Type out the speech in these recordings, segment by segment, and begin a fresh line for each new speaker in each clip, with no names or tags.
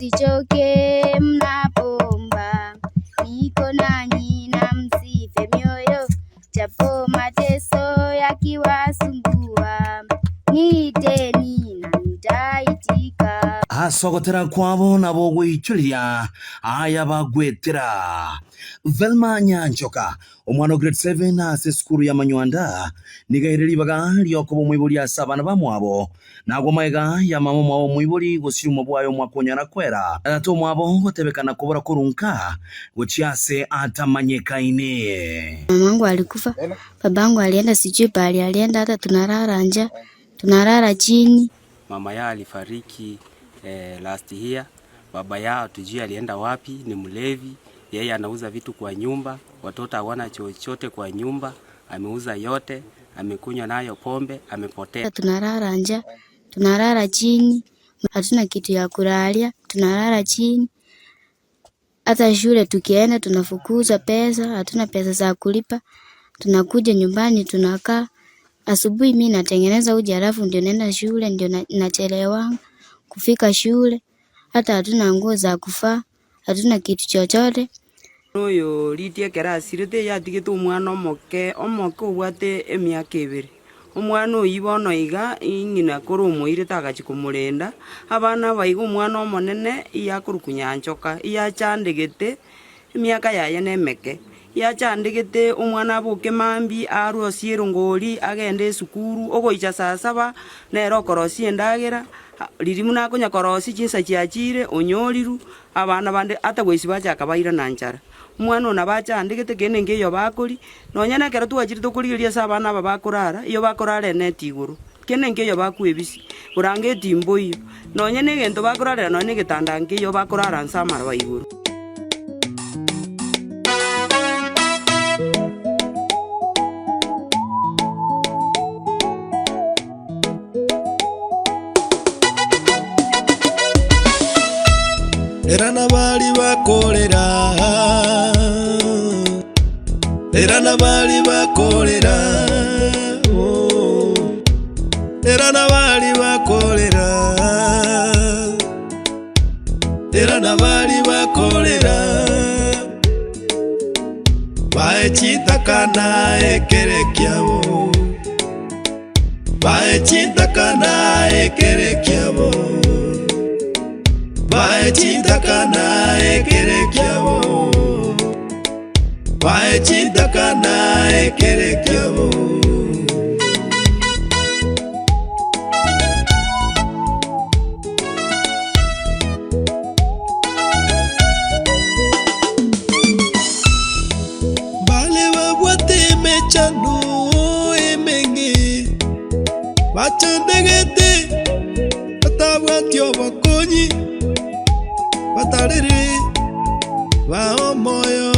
Sichoke mnapomba, niko nanyi na msife mioyo, japo mateso yakiwasumbua, niiteni na nitaitika.
Asogotera kwabo nabo gwicuria aya bagwetera. Velma Nyanchoka omwana grade 7 ase skuru ya Manywanda nigaireri baga lyokobo mwibuli asabana bamwabo nagwo maega ya mama mwabo mwibuli gusiruma bwayo mwakonyara kwera ato mwabo gotebekana kubura kurunka guchiase atamanyekaine.
Mamangu alikufa, babangu alienda sijui pale alienda, hata tunarara chini.
Mama yao alifariki last year. Baba yao tujui alienda wapi, ni mlevi. Yeye anauza vitu kwa nyumba, watoto hawana chochote kwa nyumba, ameuza yote, amekunywa nayo pombe, amepotea.
Tunarara nje, tunarara chini, hatuna kitu ya kulalia, tunarara chini. Hata shule tukienda tunafukuza pesa, hatuna pesa za kulipa. Tunakuja nyumbani tunakaa. Asubuhi mimi natengeneza uji alafu ndio naenda shule, ndio nachelewa kufika shule. Hata hatuna nguo za kuvaa, hatuna kitu chochote.
Oyo litie kerasirete yatigete omwana omoke obwate emiaka 2. Omwana oyibono iga ingina koro omoire tagachiko murenda abana baigo omwana omonene iyakurukunya Nchoka iyachandegete emiaka yaye nemeke yachandegete omwana aboke mambi aruosie rongori agende esukuru ogoicha saa 7 nero korosi endagera lirimu nakonya korosi chinsa chiachire onyoriru abana bande ata goisi bachaka baira na nchara mwana ona bachandegete kene ngeyo bakori nonyana kero twachire tukurigeria sa abana aba bakorara iyo bakorara neti iguru kene ngeyo bakwebisi urange timbo iyo nonyene gento bakorara none gitanda ngeyo bakorara nsamara ba iguru.
Erana bali bakolera, erana bali bakolera, erana bali bakolera, erana bali bakolera, baechitakana ekerekiabo, baechitakana ekerekiabo. Baechitakana ekerekiabo, baechitakana ekerekiabo. Bale babwate mechano emenge, bachandegete, batabwatio bakonyi. Batariri wa moyo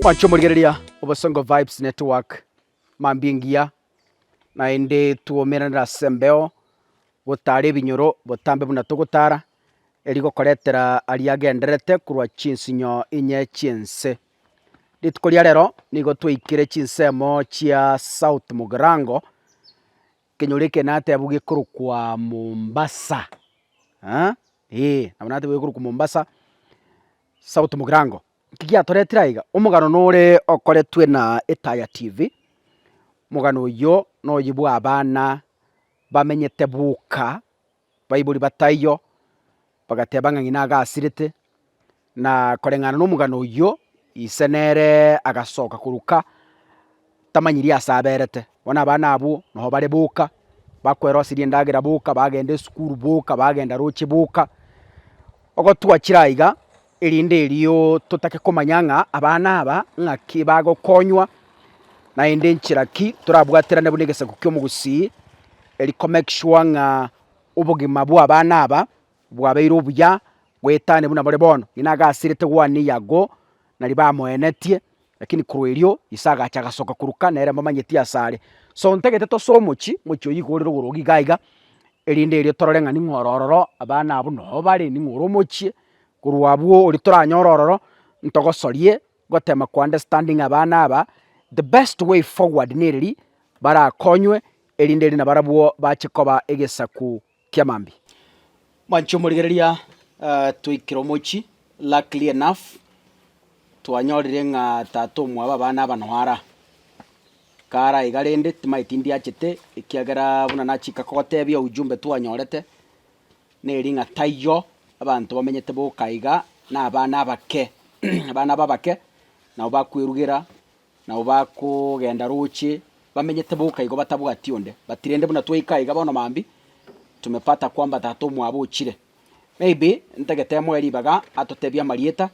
Pancho Murigeria Obosongo Vibes Network mambingia na ende tuomeranira sembeo botare binyoro botambe buna tugutara erigo koretera aliagenderete kurwa chinsinyo inye chinse litkolia rero nigo twikire chinsemo chia South Mugirango kenyoleke nate abuge kuru kwa Mombasa nabonate abuge kuru kwa Mombasa South Mugirango kigia toretira iga omugano nore okoretwe na Etaya TV mugano yo no yibwa abana bamenyete buka baibuli batayo bagatebanga ngina gasirite na korengana no mugano yo isenere agasoka kuruka tamanyiri asaberete wana abana abo no bare buka bakwero siri ndagira buka bagende skuru buka bagenda roche buka ogo twachiraiga erinde eriyo tutake komanyanga abana aba ngaki bago konywa na ende nchiraki turabwaterane bunegese kukyo mugusi eriko make sure nga ubugima bwa abana aba bwabeiro buya gwetane buna bare bono inagasirite gwani yago nari bamoenetie lakini kurwerio isaga chagasoka kuruka nere mamanyeti asare so ntegete to so muchi oyigorero gurugi gaiga erinde erio tororenga ni ngorororo abana abo no bari ni ngoro muchi kurwabwo uri toranyorororo ntogosorie gotema ku understanding abana aba the best way forward neriri barakonywe erinderi na barabwo bachikoba egesaku kia mambi mancho murigereria twikiro mochi luckily enough twanyorire ng'a tato mwaba bana banwara kara igarende timaitindi achete ikiagera buna nachika kogotebia ujumbe twanyorete neri ng'a taiyo abantu bamenyete bokaiga na abana abake abana babake nao bakwirugira nao bakugenda ruchi bamenyete bokaigo batabwati onde batirende buna twaikaiga bono mambi tumepata kwamba tato mwabo uchire maybe ntagete mweri baga atotebia marieta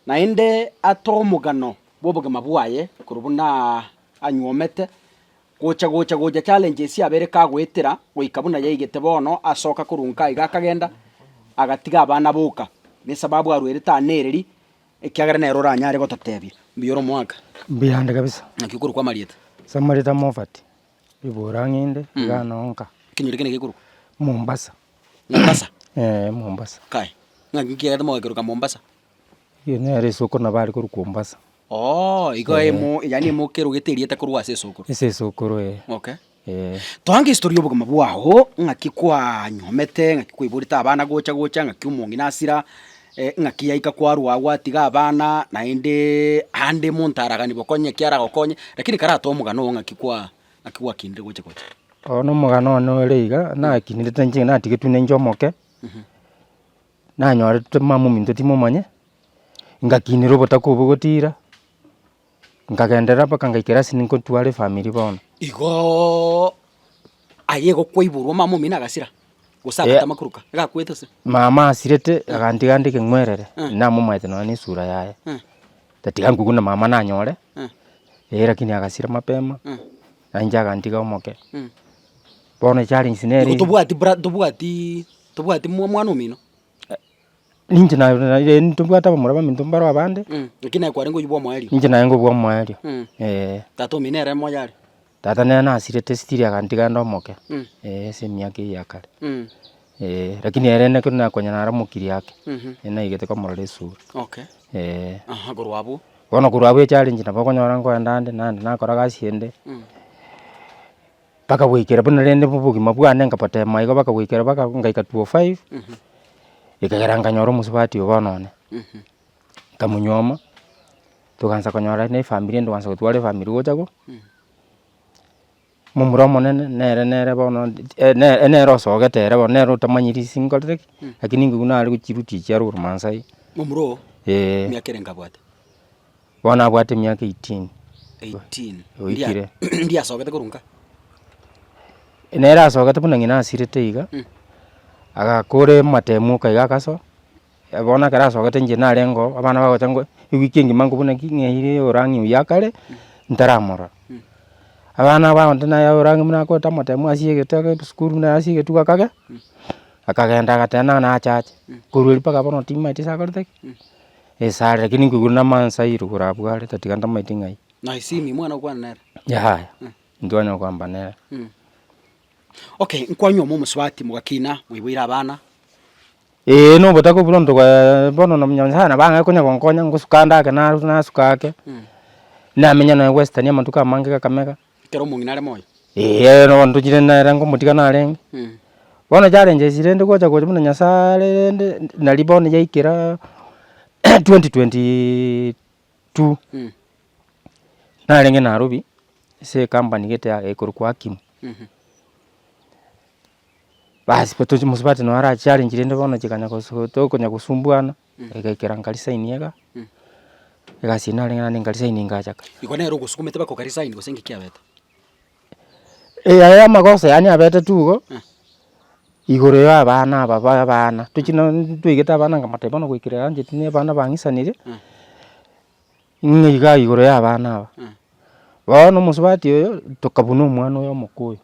na ende atomugano bobogema bwaye kurubuna anyuomete gocha challenges abere kagwetera goikabuna yaigete bono asoka kurunka igakagenda agatiga abana boka ni sababu arwereta nereri ekiagara na erora anyare gototebia mbiyoro mwaka
mbiyande kabisa
akikuru kwa marieta
samarita mofati ibora nginde ganonka
kinyure kene gikuru
Mombasa Mombasa
kai ngakiagara mo gikuru ka Mombasa
yene soko na bari kuru Mombasa
igo emo yani mo kero geteriete kuru ase soko
okay
twange historia obogoma bwaho ngakikwa nyomete ngakikwa iburita abana gocha ngakiumongi nasira ngakiyaika kwa ruwa atiga abana na inde hande montaragani bokonye kiara gokonye lakini karato omugano ngakikwa kinde gocha
ono mugano no reiga na kinire tanje na tigetu nenjomoke na nyore mamu minto timomanye ngakinira obotako bugotira ngagendera paka ngaikera sininko twale family bono
igo ayego kwaiburwa mamu mina gasira gusaka tamakuruka gakwetose
mama asirete agandike ngwerere na mumaite no ni sura yaye tatiga nguguna mama na nyore lakini agasira mapema anja agandiga omoke bono challenge neri tubwati mwana umino ninje na ntubwata bamura baminto mbaro abande
lakini akwarengo yubwa mwaeli
ninje na ngo bwa mwaeli
tato minere moyari
tata nena asirete stiri agandiga ndomoke se miake yakare lakini erene kuna konya na ramukiri yake ena igete kwa morale sura
okay gorwabu
bono gorwabu challenge na bakonyora ngo ndande nande nakora gasiende paka wikera buna rende bubugi mabwane ngapata maigo baka wikera baka ngaika 205 ikageranga nyoro musubati obonone kamunyoma tukanza konyora ne family ndo wanza gutwale family gochago mumuromo nere bono ene roso getere bono nero tamanyiri single lakini nguna ali kuchiruti charo rumansai
mumuro miakere ngabwate
wana bwate miaka 18
oikire ndia sogete kurunga
enera sogete buna ngina asirete iga agakore matemu kaiga kaso bona kara sogete nje na rengo abana bagocha ngo iwiki ngimangu buna kingehire orangi uyakare ntaramora abana baonde na ya orangi muna ko tamatemu asiyegete skuru na asiyege tukakage akagenda gatena na chache kururi paka bono timaiti sakorte esare lakini nguguna mansa irugura bware tatiganda maitingai
na isimi mwana kwa nera
ya ndonyo kwamba nera
okay nkwanyo mu muswati mugakina mwibwira abana
no botako bulondo kwa bono na mnyana banga kunya konkonya ngusukanda kana na sukake na menya na western amantuka mange kameka
kero munginare moyo
no ndujire na rango mutika na reng bono challenge zirende gocha gocha muna nyasare na libone yaikira 2022 na renge na rubi se company gete ya ekuru kwa Kim basi poto musibati no ara challenge rende bono chikanya kosoto konya kusumbuana ikaikira ngalisa iniega egasi na renga ngalisa ininga chaka
ikone ro gusukumete bako karisa ini gosengi kiabeta
aya magosa yani abete tugo igoro ya abana abana tukina twigeta abana ngamate bono gwikira anje tine abana bangisanire ngiga igoro ya abana aba bono musibati oyo tukabuna omwana oyo mukuyo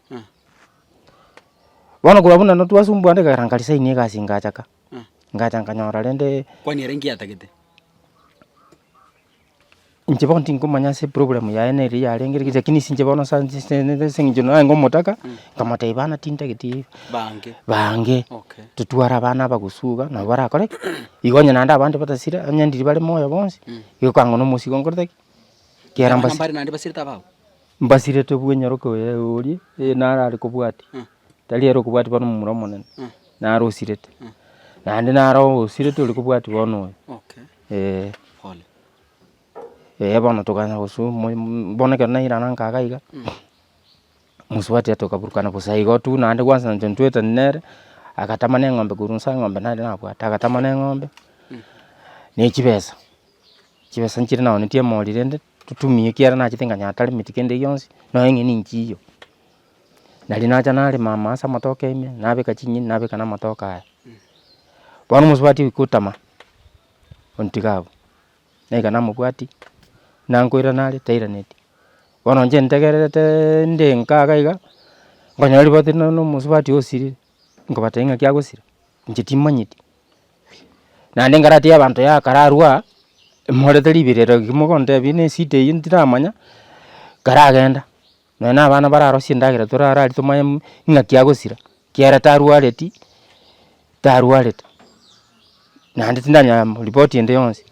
bono kurabuna no twasumbu ande garangalisa ini gasi ngachaka ngachanga nyora rende
kwani rengi atagete
inje bonti ngumanya se problem ya eneri ya rengeri lakini sinje bono sanji senjo no ngomotaka kamata ibana tinta giti bange
okay
tutwara abana bagusuga na barakore igonya nanda abandi batasira anyandiri bale moyo bonsi iko kango no musigo ngorte kiaramba
nambari nandi basirita bawo
mbasirete bwenyoroka uri narari kubwati tari ero kubwati bano muromo nene narosirete nandi naro osirete uri kubwati bono
pole
bono tukanya gusu boneka na irana nkagaiga muswati atokaburukana busaigo tu nandi kwanza ntweta nere akatamane ng'ombe kurunsa ng'ombe nandi nabwata akatamane ng'ombe ni chibesa nchire naone tie mori rende tutumie kiara na chitenganya atari mitikende yonsi no yengi ni nchiyo nali nacha nali mama asa matoke ime nabeka chinyini nabeka na matoka aya bono muswati wikutama ontigabo nega na mubwati nankwira nali tairaneti bono nje ntegerete ndi nkagaiga ngonya riboti no muswati osiri ngobatenga kya gusira nchitimanyiti nandi ngarati abantu ya kararua morete libirero kimogonde bine site yindiramanya karagenda nena abana bararo sindagira turarari tumaye ngakya gusira kiara taruareti nandi tindanya report ende yonsi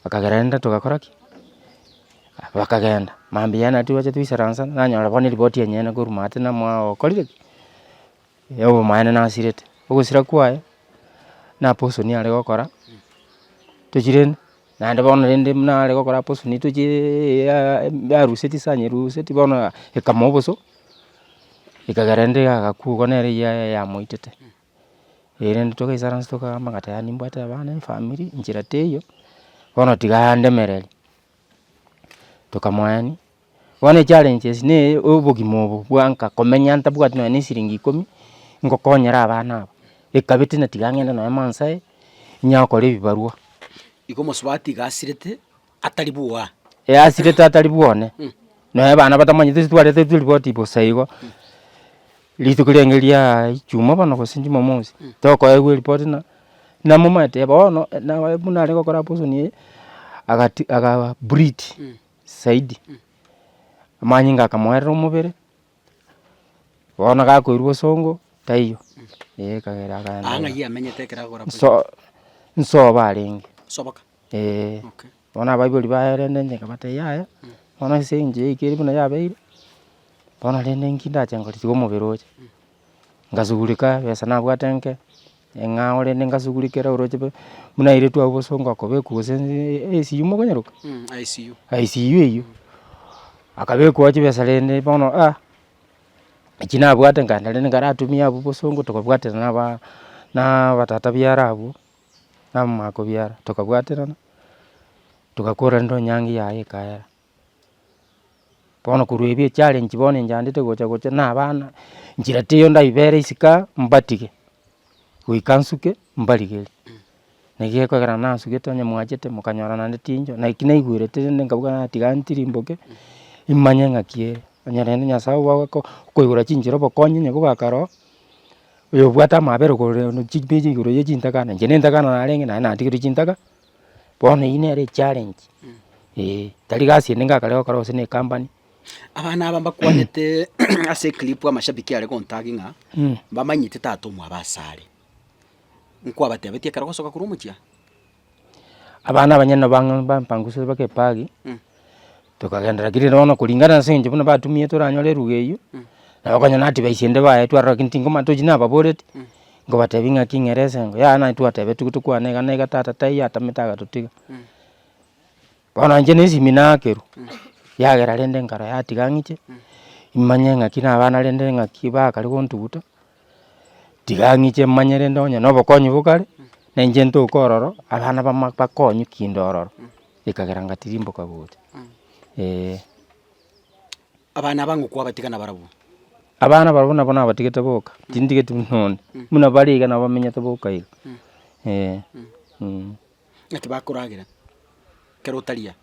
akagerenda tugakoraki bakagenda mambi yana tuwache tuisaransa nanyora bone report yenyene kurumate na mwa okorire yobo maana nasirete ugusira kwaye na poso ni ale gokora tuchirene nande bono rende mna ale gokora poso ni tuchi ya ruseti sanye ruseti bono ekamoboso ikagarende agakugo nere ya moitete rende toka isaransa toka magata ya nimbwata abana family njira teyo bono tigande mereri tukamwani one challenges ne obugimobo bwanka komenya ntabwati no ni siringi 10 ngokonyera abana abo ekabiti na tigangenda no mansai nyakore bibarua
iko muswati gasirete atari buwa
asirete atari buone no abana batamanyite twarete report bosaigo litukulengeria ichuma bano kosinji momosi toko ewe report na momate bono na bunare gokora poso ni aga breed saidi amanyinga kamwera umubere bono gakoirwo songo taiyo kagera gana
anga yamenyete kiragora
nso baringi
soboka
okay bona bible baerende nyenga batayaya bona senje ikiri buna yabeire bona rende nkinda changori tigo muberoje ngazugurika besa na bwatenke engao rende ngazugurikera uroje muna ire tu abosongo akobe kuze ICU mogonyeruka ICU iyo akabe kuaje besa rende bona ikina bwate ngandale ngaratumia abosongo tokabwatira na batata byarabu na mako byara tokabwatirana tukakora ndo nyangi yaye kaya bono kurwebye challenge bone njandite gocha na abana njira tiyo ndaibere isika mbatike wikansuke mbaligeri negiye kwagara nasuke tonye mwachete mukanyorana nditinjo na ikina igwirete ngabwa atigantirimboke imanye ngakie anyarene nyasawo wako koigura chinjiro bokonye nyego bakaro uyo bwata mabero ko no chibeji iguro ye chintaka na njene ndaka na arenge na ndigiro chintaka bono ine re challenge tari gasi ninga kale okaro sine company
abana aba bakwanete ase clip amashabiki ale kontaginga bamanyite tato mwa basare nkwa batebetie karo gosoka kurumuchia
abana abanyana bampanguse bakepagi tukagendera kiri nono kulingana na senje buna batumie turanyole rugeyo na bakanya nati baisende bae twara kintingo matoji na baboreti ngo batebinga kingereza ngo ya na twatebe tukutukwane kana gatata tai atamitaga tutiga bona nje nezi minakeru yagera rende ngara yatigangiche imanye ngakina abana rende ngakiba kali kontubuta tigangiche manyere ndonya no bokonyi bukare na nje ntukororo abana bakonyi kindororo ikagera ngatirimbo kabuti
abana bangu kwa batigana barabu
abana barabona bona batigete boka tindigete none muna bariga na bamenyete boka iga
ati bakuragira kerutaria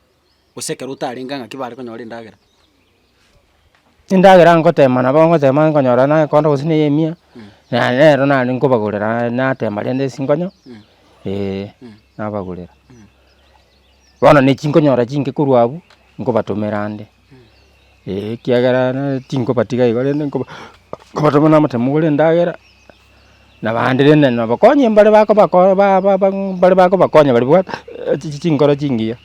usekera utaringa ngakibare konyore ndagira
indagira ngotema na bongo tema ngonyora na kondo gusine yemia na nero na ngobagurira na tema rende singonyo na bagurira bona ni chingonyora chinge kurwabu ngobatomerande kiagara na tingo patiga igore ngo batomana matemugure ndagera na bandire na bakonye mbale bako bakonye bali bwa chingoro chingia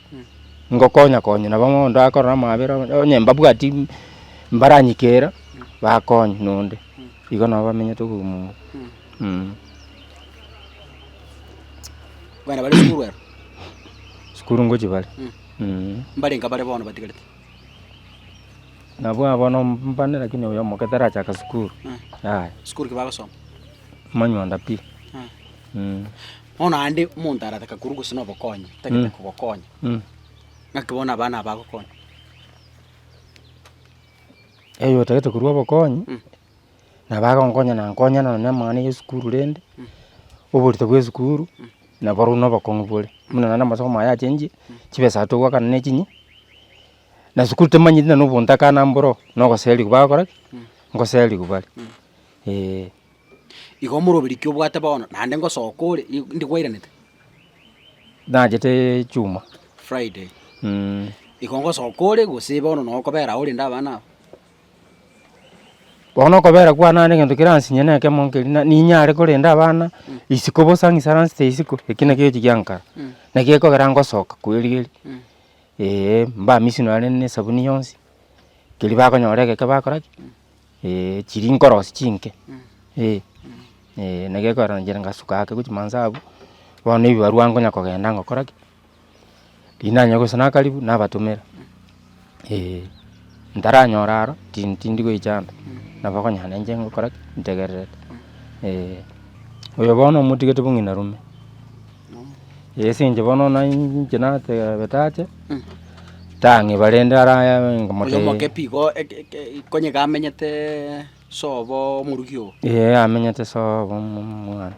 ngokonya konya na bamo ndakora mabera onye mbabwati mbaranyikera bakonya nonde igo no bamenye tugumu
bana bari skuru
skuru ngoji bari
mbari ngabare bono batigarite
nabwo abono mbane lakini uyo moketara chaka skuru
skuru kibaga soma
manywanda pi
ona andi muntu arataka kurugo sino bokonya takete kubokonya ngakibona abana bagokonya
eyo takete kurugo bokonya na bagonkonya na nkonya na nyamani yeskuru rende oburito bwe skuru na baru no bakongubule muna na masomo ya chenji chibesa to waka ne chinyi na skuru temanyi na no bontaka na mboro no goseli kubakora ngoseli kubali
igo murobiri kyo bwata bono nande ngosokore ndi gwairanete
najete chuma
Friday igo ngosokore gosiba ono no kobera uri ndabana
bono kobera kwa nane ngento kiransinya neke monkeli ni nyare korenda abana isiko bosangi saranste isiko ekina kiyo kigyankara na kieko garango soka kweli mba misino ale ne sabuni yonsi kili bako nyoreke ke bakora chiri nkorosi chinke na kieko ranjera ngasuka ake kuchimanzabu bono ibi baruango nyako genda ngokora dinanya gusana karibu nabatumira ntaranyoraro tindi goichanda nabakonya nanje ngokora ntegerere oyo bono mutigete bungina rume sinje bono na njina te betache tangi barenda ara ngamote
oyo mokepigo konye gamenyete sobo murugio
amenyete sobo mwana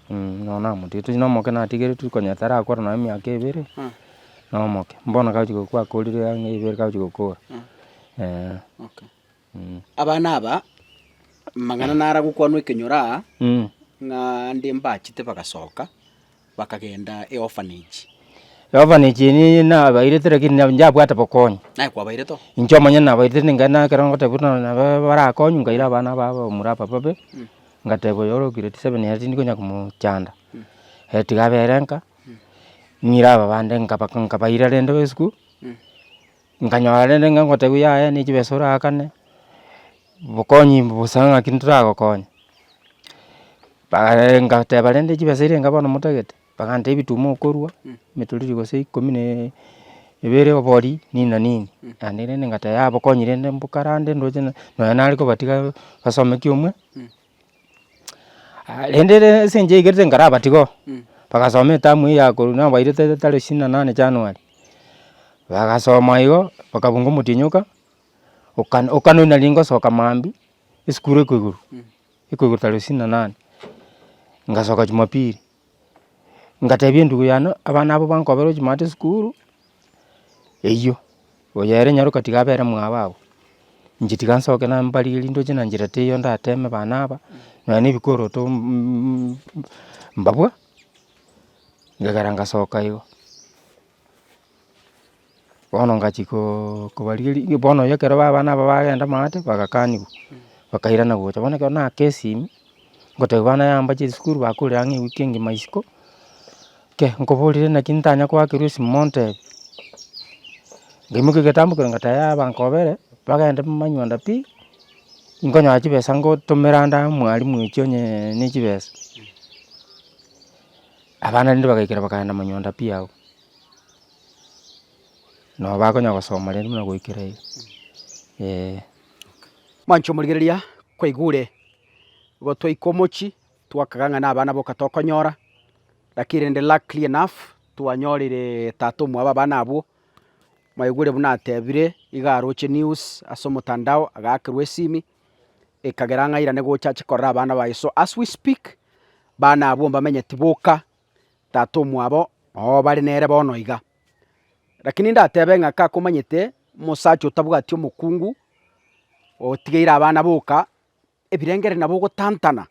no na mutigete no moke na tigere tu konya tara akora na miaka ibere no moke mbona kauchi kwa kolire ange ibere kauchi gukora
okay abana aba mangana nara gukwanwe kenyora nga ndi mbachite bagasoka bakagenda orphanage
ni na bairete lakini njabwata bokonya
nae kwa baireto
injo manya na bairete ngana karongo tebuna na barakonya ngaira abana baba murapa pape ngatebo yoro gireti 7 yati ndiko nyakumuchanda heti gaberenka nyira babande ngapaka baira rende wesku nganyora rende ngote buya ni chibesora akane bokonyi busanga kintura gokonya barenga tebalende chibesire ngabana mutagete bagante bitumo korwa metuliri gose 10 ebere obori nina nini anire ngata ya bokonyire nde mbukarande ndoje no naliko batiga basome kiumwe rende senje igerte ngara batigo bagasome tamu ya koruna bairete tale 28 January bagasoma igo bakabungo mutinyuka okano na lingo soka mambi iskure kwiguru ikuguru tale 28 ngasoka Jumapili ngatebye ndugu yano abana abo bankobero Jumate skuru eyo oyere nyaro katika bere mwababo njitigansoke na mbali lindo jina njirate yo ndateme bana aba nani bikoro to mbabwa ngagaranga soka yo bono ngachiko kubalili bono yakero bana aba bagenda mate bagakani bakairana gocha bono kana kesi ngote bana yamba chi skuru bakure angi weekend maisiko ke ngobolire na kintanya kwa kirusi monte ngimuke getambu ngata ya bankobere bagenda manywanda pi ingonya achibesa ngo tumiranda mwali mwichonye ni chibesa abana ndi bagaikira bakanda manywanda pi aho no bakonya gosoma rero na goikira
mancho murigereria kwaigure gotoi komochi twakaganga na abana boka tokonyora lakini ndi luckily enough twanyorire tatu mwaba bana abo maigure buna tebire igaroche news asomotandao agakirwe simi ikageranga ira nego chache korra abana bayo so as we speak bana abo mbamenye tiboka tatu mwabo bari nere bono iga lakini ndatebe ngaka kumanyete musacho tabugati omukungu otigeira abana boka ebirengere nabo gotantana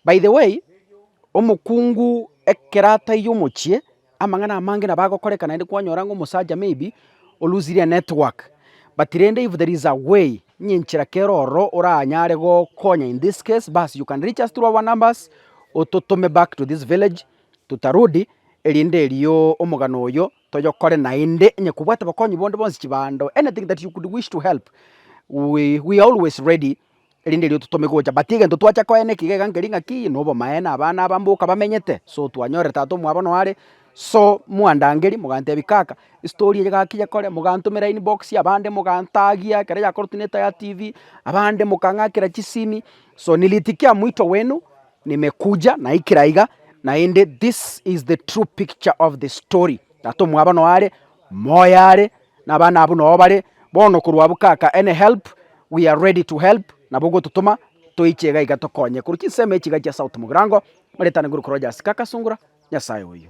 by the way omukungu ekerata yomochie amangana amange na bagokorekana ndi kwanyora ngo musaja maybe oluziria network but rende if there is a way nyinchira keroro oranyare go konya in this case bas you can reach us through our numbers ototume back to this village tutarudi elinde eliyo omugano oyo toyokore nainde nye kubwata bakonyi bonde bonsi chibando anything that you could wish to help we always ready rinde ryo tutomegoja batige ndo twacha kwene kigega ngeringa ki nobo maena abana abambuka bamenyete so twanyore tato mwabono are so mwandangeri mugante bikaka story yagakije kore mugantumira inbox abande mugantagia kare ya coordinator ya TV abande mukangakira chisimi so nilitikia mwito wenu nimekuja na ikiraiga na inde this is the true picture of the story tato mwabono are moyare na bana abu no bare bono kurwa bukaka any help we are ready to help na bogo tutuma toichega igatokonye kuruki sema ichiga cha South Mugirango maretana guru koroja sikaka sungura nyasaye uyu